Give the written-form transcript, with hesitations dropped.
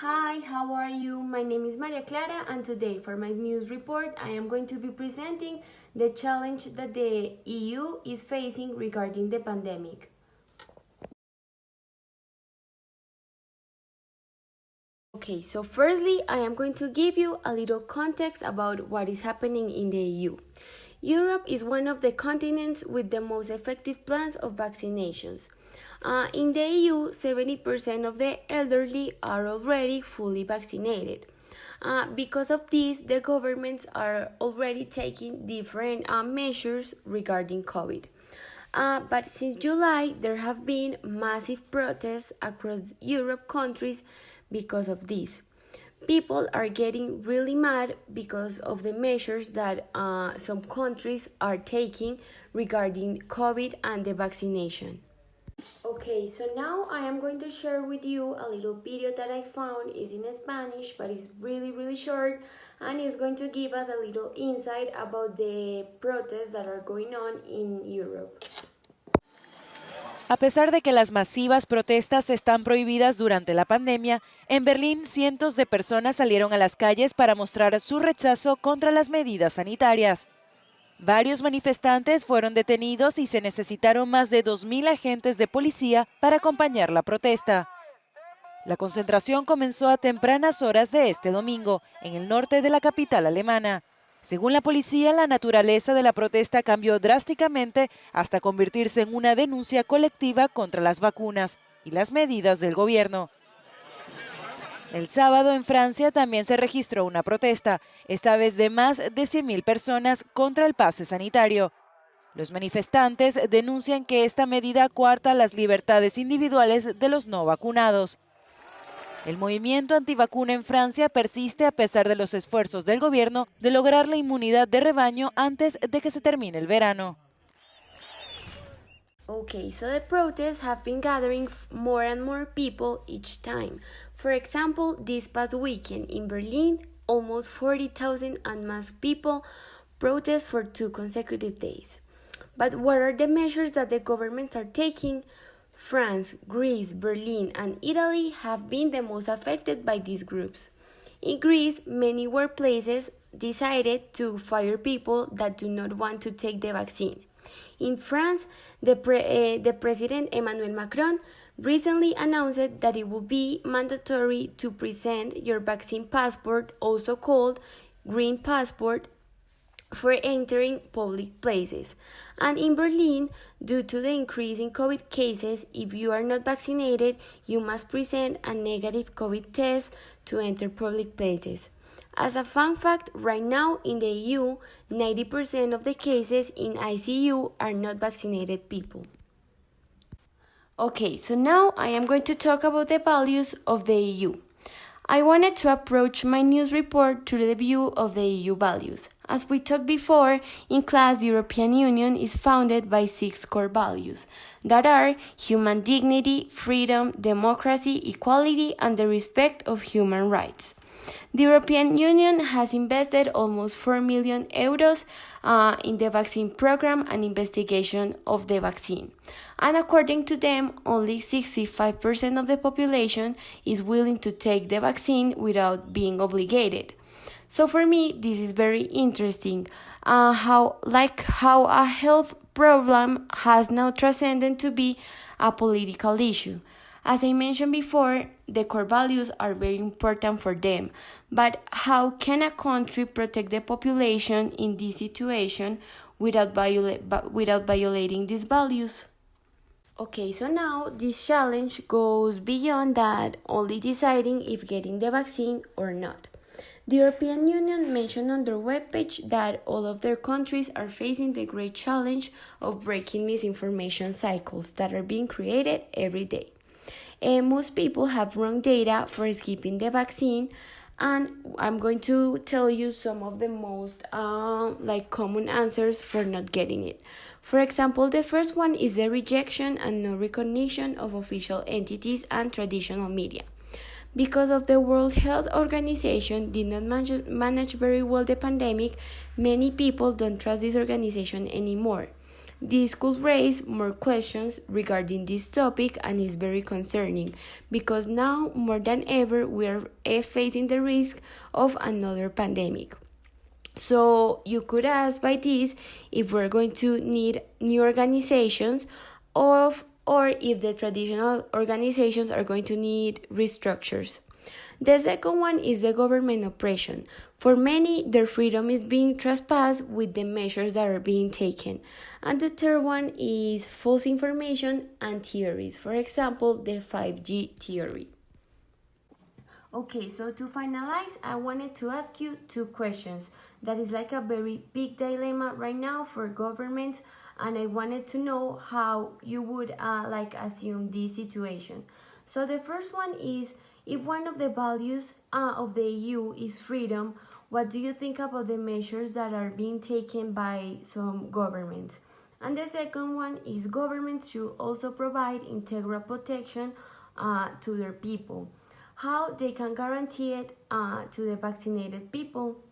Hi, how are you? My name is Maria Clara, and today for my news report I am going to be presenting the challenge that the EU is facing regarding the pandemic. Okay, so firstly, I am going to give you a little context about what is happening in the EU. Europe is one of the continents with the most effective plans of vaccinations. In the EU, 70% of the elderly are already fully vaccinated. Because of this, the governments are already taking different measures regarding COVID. But since July, there have been massive protests across Europe countries because of this. People are getting really mad because of the measures that some countries are taking regarding COVID and the vaccination. Okay, so now I am going to share with you a little video that I found. Is in Spanish, but it's really short, and it's going to give us a little insight about the protests that are going on in Europe. A pesar de que las masivas protestas están prohibidas durante la pandemia, en Berlín cientos de personas salieron a las calles para mostrar su rechazo contra las medidas sanitarias. Varios manifestantes fueron detenidos y se necesitaron más de 2.000 agentes de policía para acompañar la protesta. La concentración comenzó a tempranas horas de este domingo, en el norte de la capital alemana. Según la policía, la naturaleza de la protesta cambió drásticamente hasta convertirse en una denuncia colectiva contra las vacunas y las medidas del gobierno. El sábado en Francia también se registró una protesta, esta vez de más de 100.000 personas contra el pase sanitario. Los manifestantes denuncian que esta medida coarta las libertades individuales de los no vacunados. El movimiento antivacuna en Francia persiste a pesar de los esfuerzos del gobierno de lograr la inmunidad de rebaño antes de que se termine el verano. Okay, so the protests have been gathering more and more people each time. For example, this past weekend in Berlin, almost 40,000 unmasked people protest for 2 consecutive days. But what are the measures that the governments are taking? France, Greece, Berlin, and Italy have been the most affected by these groups. In Greece, many workplaces decided to fire people that do not want to take the vaccine. In France, the President Emmanuel Macron recently announced that it will be mandatory to present your vaccine passport, also called green passport, for entering public places. And in Berlin, due to the increase in COVID cases, if you are not vaccinated, you must present a negative COVID test to enter public places. As a fun fact, right now in the EU, 90% of the cases in ICU are not vaccinated people. Okay, so now I am going to talk about the values of the EU. I wanted to approach my news report through the view of the EU values. As we talked before, in class, the European Union is founded by 6 core values that are human dignity, freedom, democracy, equality, and the respect of human rights. The European Union has invested almost 4 million euros in the vaccine program and investigation of the vaccine. And according to them, only 65% of the population is willing to take the vaccine without being obligated. So for me, this is very interesting. How a health problem has now transcended to be a political issue. As I mentioned before, the core values are very important for them. But how can a country protect the population in this situation without violating these values? Okay, so now this challenge goes beyond that, only deciding if getting the vaccine or not. The European Union mentioned on their webpage that all of their countries are facing the great challenge of breaking misinformation cycles that are being created every day. Most people have wrong data for skipping the vaccine, and I'm going to tell you some of the most common answers for not getting it. For example, the first one is the rejection and no recognition of official entities and traditional media. Because of the World Health Organization did not manage very well the pandemic, many people don't trust this organization anymore. This could raise more questions regarding this topic and is very concerning because now more than ever we are facing the risk of another pandemic. So you could ask by this if we're going to need new organizations or if the traditional organizations are going to need restructures. The second one is the government oppression. For many, their freedom is being trespassed with the measures that are being taken. And the third one is false information and theories. For example, the 5G theory. Okay, so to finalize, I wanted to ask you two questions. That is like a very big dilemma right now for governments, and I wanted to know how you would assume this situation. So the first one is, if one of the values of the EU is freedom, what do you think about the measures that are being taken by some governments? And the second one is, governments should also provide integral protection to their people. How they can guarantee it to the vaccinated people?